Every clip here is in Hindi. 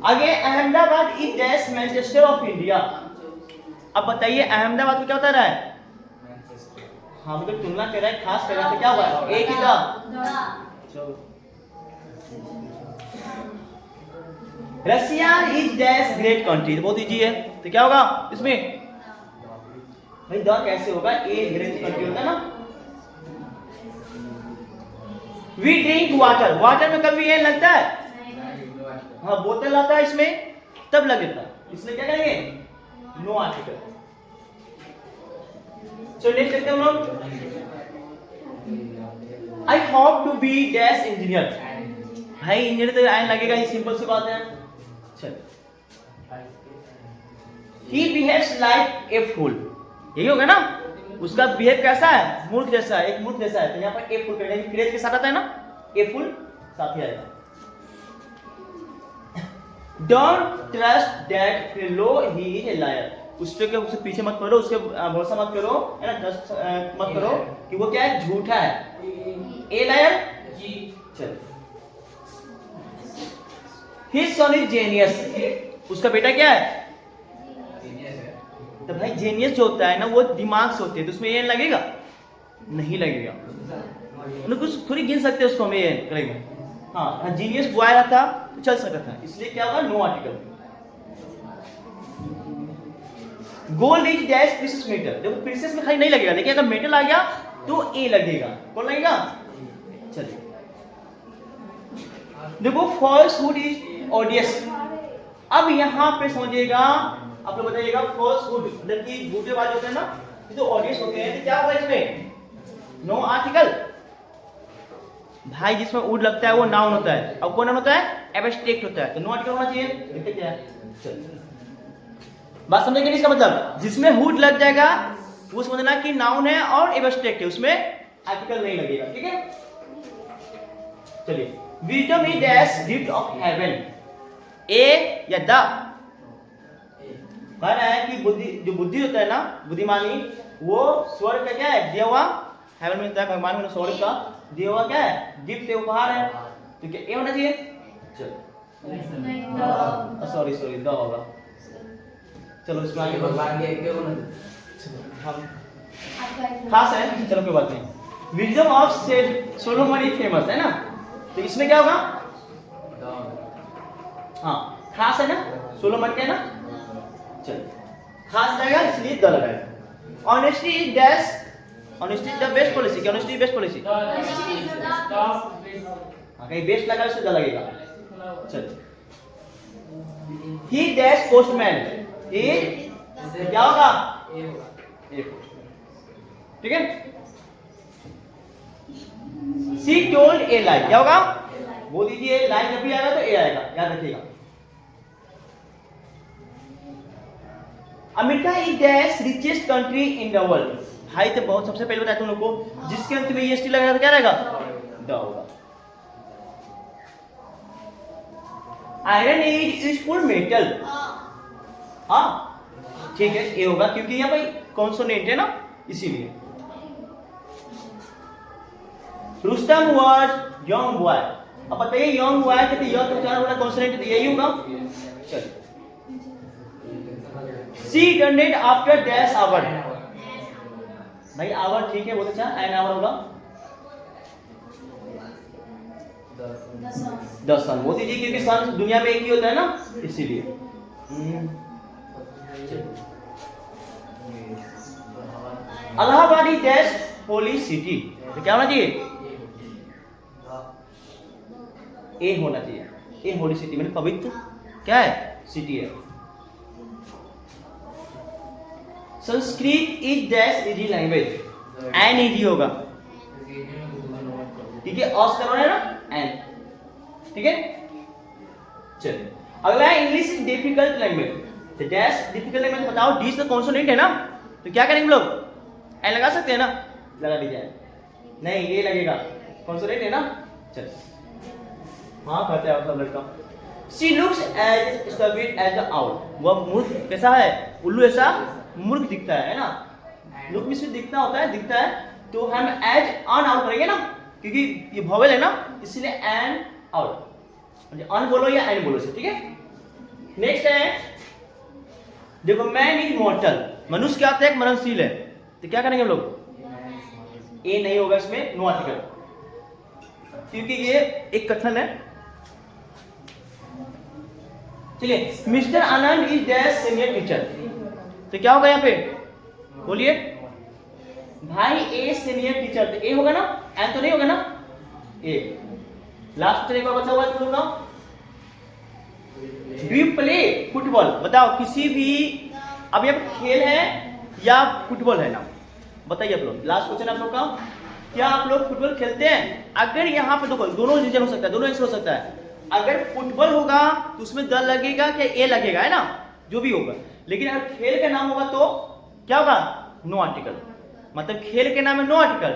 आगे Ahmedabad is dash Manchester of India. अब बताइए अहमदाबाद में क्या बता रहा है? हाँ मतलब तुलना कर रहा है, खास कर रहा है, तो क्या हुआ? एक ही था। Russia is dash great country, बहुत इजी है, तो क्या होगा इसमें? भाई द कैसे होगा? ए ग्रेट कंट्री होता है ना। वी ड्रिंक वाटर, वाटर में कभी एन लगता है? हाँ बोतल आता है इसमें तब लगेगा, इसलिए क्या करेंगे? No article. सो नेक्स्ट देखते हैं हम लोग। I hope to be dash engineer. भाई इंजीनियर तो आयन लगेगा, ये सिंपल सी बात है। चल ही बिहेव्स लाइक ए फूल, यही होगा ना? उसका बिहेव कैसा है? मूर्ख जैसा है, एक मूर्ख जैसा है। तो यहाँ पर ए फूल करेंगे, क्रिएट के साथ आता है ना, ए फूल साथ ही आएगा। Don't trust that fellow, he is a lawyer. उसके पीछे मत पड़ो, उसके भरोसा मत करो, है ना, ट्रस्ट मत करो कि वो क्या है? झूठा है। ए लायर जी। चल हिज सन इज जेनियस, उसका बेटा क्या है? तो भाई जेनियस जो होता है ना वो दिमाग से होते हैं, तो उसमें ए लगेगा? नहीं लगेगा। उन्हें कुछ थोड़ी गिन सकते हैं उसको, हम ए करेंगे। हाँ जीनियस बॉय रहा था तो चल सकता था, इसलिए क्या होगा? No article. Gold is dash precious metal, देखो प्रीशियस में खाली नहीं लगेगा, लेकिन अगर मेटल आ गया तो ए लगेगा। कौन लगेगा? चलिए देखो फॉल्सहुड इज ओडियस। अब यहां पे समझिएगा, आप लोग बताइएगा फॉल्सहुड मतलब कि झूठे बात होते हैं ना, ये तो ऑडियंस होते हैं, तो क्या होगा इसमें? No article. भाई जिसमें वुड लगता है वो नाउन होता है, अब कौन नाउन होता है? एब्स्ट्रैक्ट होता है, तो नो आर्टिकल होना चाहिए। देखते क्या है, बात समझेंगे इसका मतलब? जिसमें हुड लग जाएगा वो समझना कि नाउन है और एब्स्ट्रैक्ट है, उसमें आर्टिकल नहीं लगेगा। ठीक है, चलिए wisdom is dash gift of heaven, a या द? कह रहा है कि बुद्धि, जो बुद्धि होता है ना, बुद्धिमानी, वो स्वर्ग का क्या है? दिया हुआ। हेवन में होता है भगवान में, स्वर्ग का दिया हुआ क्या है? गिफ्ट है, उपहार है। तो क्या ए होना चाहिए? चलो सॉरी द होगा। चलो इसमें आगे भगवान के क्यों हम खास है, चलो कोई बात नहीं। Wisdom of Solomon is famous है ना, तो इसमें क्या होगा? हाँ खास है ना, सोलोमन का है ना। चलो खास रहेगा इसलिए द लगाएगा। Honesty is dash, honesty is the best policy, क्या ऑनेस्टी बेस्ट पॉलिसी? हाँ कहीं बेस्ट लगा इससे द लगेगा। चलो ही डैश पोस्टमैन, ये क्या होगा? ठीक है। सी टोल्ड ए लाई, क्या होगा? बोल दीजिए, लाई जब भी आएगा तो ए आएगा, याद रखिएगा। America is dash richest country in the world. भाई तो बहुत सबसे पहले बताया तुम लोग को, जिसके अंत में ईएसटी लगेगा तो क्या रहेगा? द होगा। आयरन इज यूजफुल मेटल, हाँ ठीक है ए होगा, क्योंकि यहाँ भाई कॉन्सोनेंट है ना, इसीलिए। रुस्तम वाज यंग बॉय, अब बताइए यंग बॉय कहते यंग तो उच्चारण होगा कॉन्सोनेंट, तो यही होगा। चलिए सी डोनेट आफ्टर डैश आवर, भाई आवर ठीक है बहुत अच्छा, एन आवर होगा। द सन, बहुत इजी, क्योंकि सन दुनिया में एक ही होता है ना, इसीलिए। Allahabad is dash holy city, तो क्या होना चाहिए? ए होना चाहिए। ए होली सिटी मतलब पवित्र क्या है? सिटी है। Sanskrit is dash easy language, an easy होगा, ठीक है, ऑस करना है ना एन, ठीक है। चलिए अगला है इंग्लिश इज डिफिकल्ट लैंग्वेज, तो डैश डिफिकल्ट लैंग्वेज बताओ, डी से कॉन्सोनेंट है ना, तो क्या करेंगे हम लोग? एन लगा सकते हैं ना, लगा दीजिए। नहीं ये लगेगा, कॉन्सोनेंट है ना। चल हाँ कहते हैं सब लड़का। She looks as stupid as the owl, वह मूर्ख कैसा है? उल्लू ऐसा मूर्ख दिखता है ना। लुक में सिर्फ दिखता होता है, दिखता है, तो हम एज अन आउट करेंगे ना, क्योंकि ये वोवेल है ना, इसलिए एन आउट, अन बोलो या एन बोलो से, ठीक है। नेक्स्ट है, देखो मैन इज मॉर्टल, मनुष्य क्या होता है, मरणशील है, तो क्या करेंगे हम लोग, ए नहीं होगा इसमें, नो आर्टिकल, क्योंकि ये एक कथन है। चलिए, mister Anand is dash senior teacher, तो क्या होगा यहाँ पे, बोलिए भाई, ए सीनियर टीचर, तो ए होगा ना, एन तो नहीं होगा ना, ए। लास्ट एक बार बचा हुआ है तुम लोग का, डू यू प्ले फुटबॉल, बताओ किसी भी, अब ये खेल है या फुटबॉल है ना, बताइए आप लोग, लास्ट क्वेश्चन आप लोग का, क्या आप लोग फुटबॉल खेलते हैं? अगर यहाँ पे देखो दोनों रीजन हो सकता है, दोनों आंसर हो सकता है, अगर फुटबॉल होगा तो उसमें द लगेगा क्या, ए लगेगा, है ना, जो भी होगा, लेकिन अगर खेल का नाम होगा तो क्या होगा, नो आर्टिकल, मतलब खेल के नाम है नो आर्टिकल।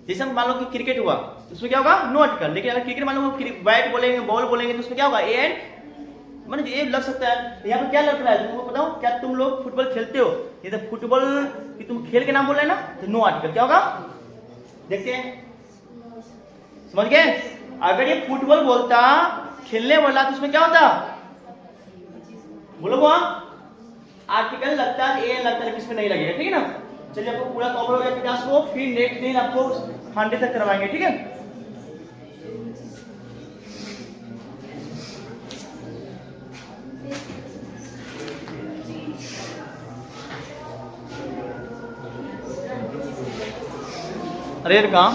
जैसे हम मान लो कि क्रिकेट हुआ तो उसमें क्या होगा, नो आर्टिकल, लेकिन अगर क्रिकेट मान लो बैट बोलेंगे, बॉल बोलेंगे, तो उसमें क्या होगा, ए एंड, मतलब ये लग सकता है। यहाँ पे क्या लग रहा है तुमको बताओ, क्या तुम लोग फुटबॉल खेलते हो, ये तो फुटबॉल कि तुम खेल के नाम बोल रहे हैं ना, तो नो आर्टिकल क्या होगा, देखते हैं, समझ गए। अगर ये फुटबॉल बोलता, खेलने वाला, तो उसमें क्या होता, बोलो वो आर्टिकल लगता है, ए लगता है, लेकिन इसमें नहीं लगेगा, ठीक है ना। चलिए आपको पूरा कवर हो गया क्लास को, फिर नेक्स्ट दिन आपको 100 तक करवाएंगे, ठीक है। अरे यार कहाँ